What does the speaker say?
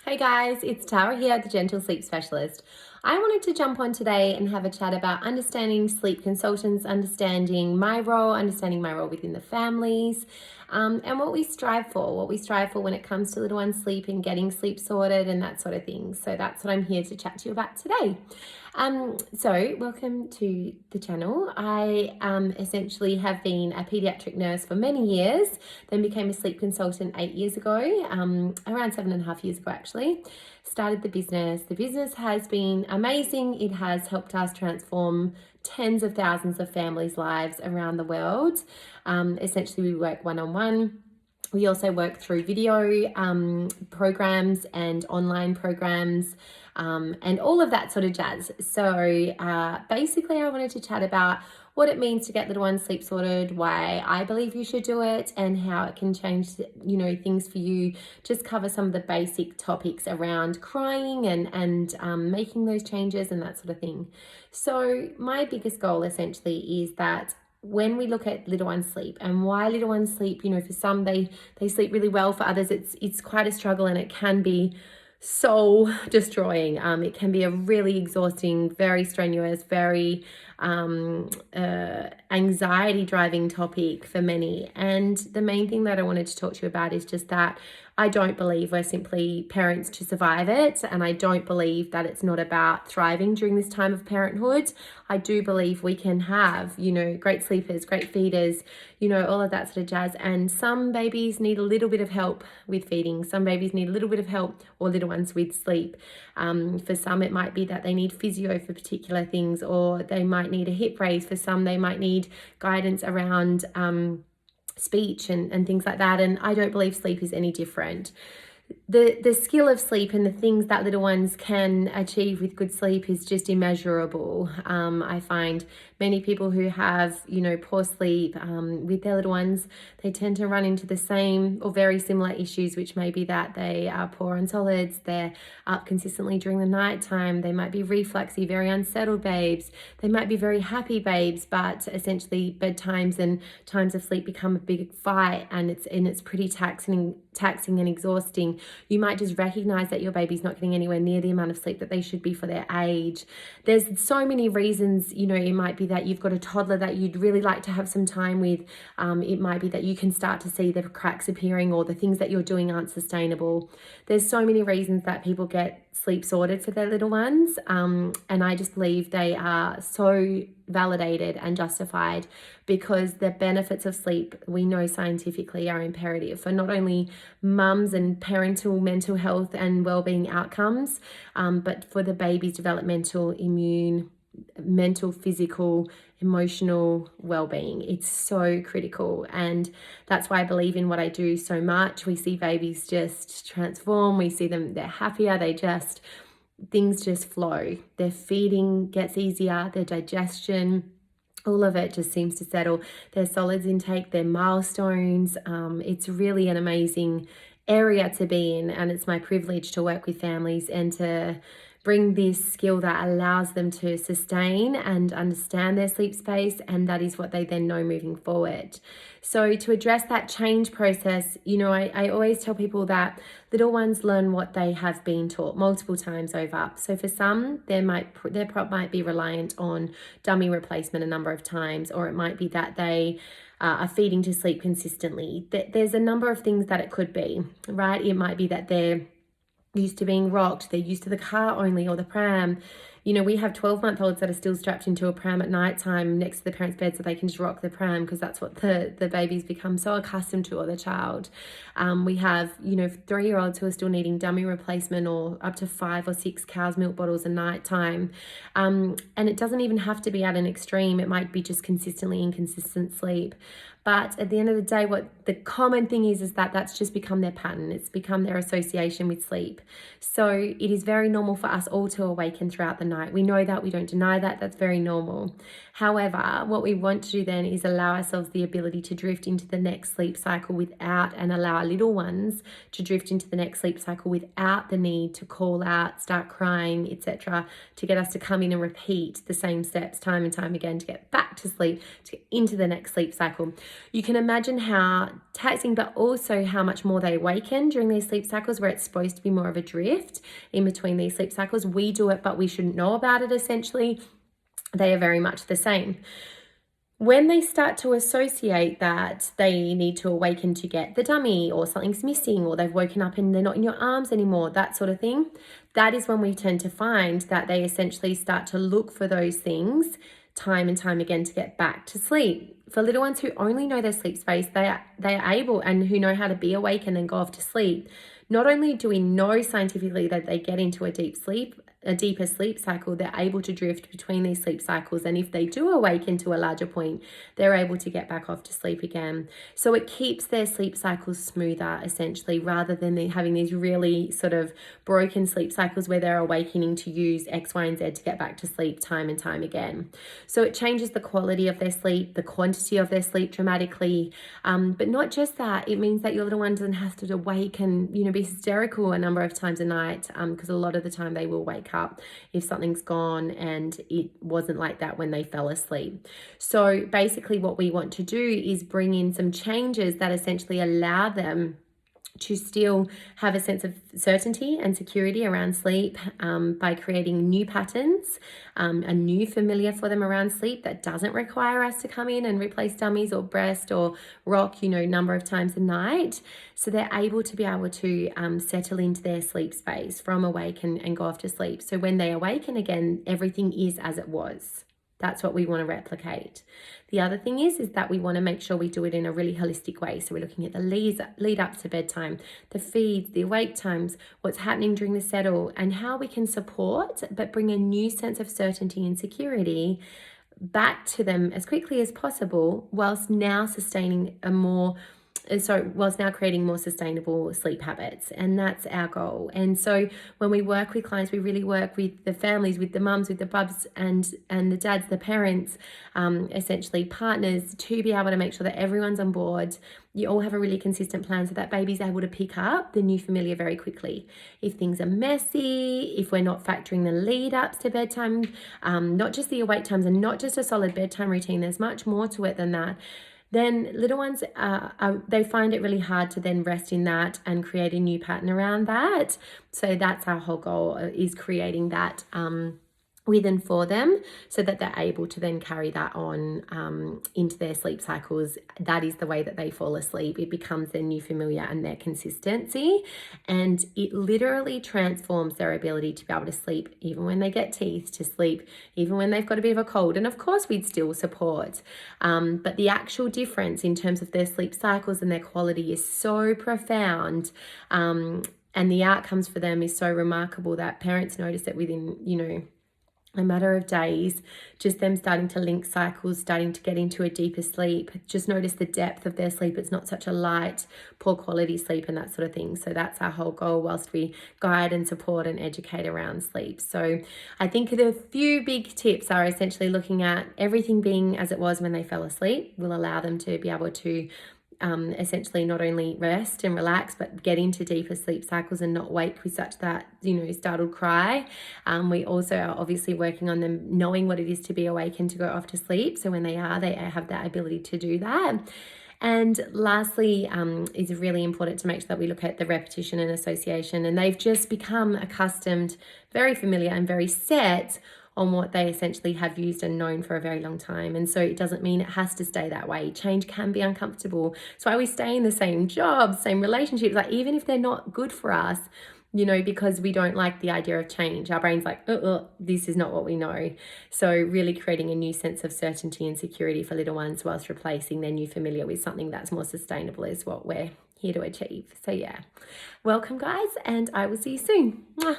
Hey guys, it's Tara here, the Gentle Sleep Specialist. I wanted to jump on today and have a chat about understanding sleep consultants, understanding my role within the families, and what we strive for when it comes to little one's sleep and getting sleep sorted and that sort of thing. So that's what I'm here to chat to you about today. So welcome to the channel. I essentially have been a pediatric nurse for many years, then became a sleep consultant 8 years ago, around 7.5 years ago actually. Started the business. The business has been amazing. It has helped us transform tens of thousands of families' lives around the world. Essentially, we work one-on-one. We also work through video programs and online programs and all of that sort of jazz. So basically, I wanted to chat about what it means to get little ones sleep sorted, why I believe you should do it, and how it can change, things for you. Just cover some of the basic topics around crying and making those changes and that sort of thing. So my biggest goal essentially is that when we look at little ones sleep and why little ones sleep, for some they sleep really well, for others it's quite a struggle, and it can be soul destroying. It can be a really exhausting, very strenuous, very anxiety driving topic for many. And the main thing that I wanted to talk to you about is just that I don't believe we're simply parents to survive it, and I don't believe that it's not about thriving during this time of parenthood. I do believe we can have, great sleepers, great feeders, all of that sort of jazz. And some babies need a little bit of help with feeding. Some babies need a little bit of help, or little ones, with sleep. For some, it might be that they need physio for particular things, or they might need a hip raise. For some, they might need guidance around speech and things like that. And I don't believe sleep is any different. The skill of sleep and the things that little ones can achieve with good sleep is just immeasurable. I find many people who have, poor sleep with their little ones, they tend to run into the same or very similar issues, which may be that they are poor on solids, they're up consistently during the night time, they might be refluxy, very unsettled babes, they might be very happy babes, but essentially bedtimes and times of sleep become a big fight, and it's pretty taxing and exhausting. You might just recognize that your baby's not getting anywhere near the amount of sleep that they should be for their age. There's so many reasons. It might be that you've got a toddler that you'd really like to have some time with. It might be that you can start to see the cracks appearing, or the things that you're doing aren't sustainable. There's so many reasons that people get sleep sorted for their little ones, and I just believe they are so validated and justified, because the benefits of sleep, we know scientifically, are imperative for not only mums and parental mental health and well-being outcomes, but for the baby's developmental, immune, mental, physical, emotional well-being. It's so critical, and that's why I believe in what I do so much. We see babies just transform. We see them, they're happier, things just flow. Their feeding gets easier, their digestion, all of it just seems to settle. Their solids intake, their milestones. It's really an amazing area to be in, and it's my privilege to work with families and to bring this skill that allows them to sustain and understand their sleep space, and that is what they then know moving forward. So to address that change process, I always tell people that little ones learn what they have been taught multiple times over. So for some, their prop might be reliant on dummy replacement a number of times, or it might be that they are feeding to sleep consistently. There's a number of things that it could be, right? It might be that they're used to being rocked, they're used to the car only or the pram. We have 12-month-olds that are still strapped into a pram at night time next to the parents' bed, so they can just rock the pram, because that's what the baby's become so accustomed to, or the child. We have 3-year-olds who are still needing dummy replacement, or up to 5 or 6 cow's milk bottles a night time. And it doesn't even have to be at an extreme. It might be just consistently inconsistent sleep. But at the end of the day, what the common thing is that that's just become their pattern. It's become their association with sleep. So it is very normal for us all to awaken throughout the night. We know that, we don't deny that, that's very normal. However, what we want to do then is allow ourselves the ability to drift into the next sleep cycle without, and allow our little ones to drift into the next sleep cycle without the need to call out, start crying, etc., to get us to come in and repeat the same steps time and time again to get back to sleep, to get into the next sleep cycle. You can imagine how taxing, but also how much more they awaken during these sleep cycles, where it's supposed to be more of a drift in between these sleep cycles. We do it, but we shouldn't know about it, essentially. They are very much the same. When they start to associate that they need to awaken to get the dummy, or something's missing, or they've woken up and they're not in your arms anymore, that sort of thing, that is when we tend to find that they essentially start to look for those things time and time again to get back to sleep. For little ones who only know their sleep space, they are able, and who know how to be awake and then go off to sleep, not only do we know scientifically that they get into a deeper sleep cycle, they're able to drift between these sleep cycles. And if they do awaken to a larger point, they're able to get back off to sleep again. So it keeps their sleep cycles smoother, essentially, rather than having these really sort of broken sleep cycles where they're awakening to use X, Y, and Z to get back to sleep time and time again. So it changes the quality of their sleep, the quantity of their sleep dramatically. But not just that, it means that your little one doesn't have to awake and, be hysterical a number of times a night, because a lot of the time they will wake up if something's gone and it wasn't like that when they fell asleep. So basically what we want to do is bring in some changes that essentially allow them to still have a sense of certainty and security around sleep, by creating new patterns, a new familiar for them around sleep that doesn't require us to come in and replace dummies or breast or rock, number of times a night. So they're able to settle into their sleep space from awake and go off to sleep. So when they awaken again, everything is as it was. That's what we want to replicate. The other thing is that we want to make sure we do it in a really holistic way. So we're looking at the lead up to bedtime, the feeds, the awake times, what's happening during the settle, and how we can support but bring a new sense of certainty and security back to them as quickly as possible, whilst now creating more sustainable sleep habits. And that's our goal. And so when we work with clients, we really work with the families, with the mums, with the bubs and the dads, the parents, essentially partners, to be able to make sure that everyone's on board. You all have a really consistent plan so that baby's able to pick up the new familiar very quickly. If things are messy, if we're not factoring the lead ups to bedtime, not just the awake times and not just a solid bedtime routine, there's much more to it than that. Then little ones, they find it really hard to then rest in that and create a new pattern around that. So that's our whole goal, is creating that with and for them, so that they're able to then carry that on into their sleep cycles. That is the way that they fall asleep. It becomes their new familiar and their consistency, and it literally transforms their ability to be able to sleep even when they get teeth, to sleep even when they've got a bit of a cold. And of course we'd still support, but the actual difference in terms of their sleep cycles and their quality is so profound, and the outcomes for them is so remarkable that parents notice it within, a matter of days, just them starting to link cycles, starting to get into a deeper sleep. Just notice the depth of their sleep. It's not such a light, poor quality sleep and that sort of thing. So that's our whole goal, whilst we guide and support and educate around sleep. So I think the few big tips are essentially looking at everything being as it was when they fell asleep will allow them to be able to essentially not only rest and relax, but get into deeper sleep cycles and not wake with such that, startled cry. We also are obviously working on them knowing what it is to be awake and to go off to sleep. So when they have that ability to do that. And lastly, is really important to make sure that we look at the repetition and association, and they've just become accustomed, very familiar and very set on what they essentially have used and known for a very long time. And so it doesn't mean it has to stay that way. Change can be uncomfortable. That's why we stay in the same jobs, same relationships, like even if they're not good for us, because we don't like the idea of change. Our brain's like, this is not what we know. So really creating a new sense of certainty and security for little ones, whilst replacing their new familiar with something that's more sustainable, is what we're here to achieve. So yeah, welcome guys, and I will see you soon. Mwah.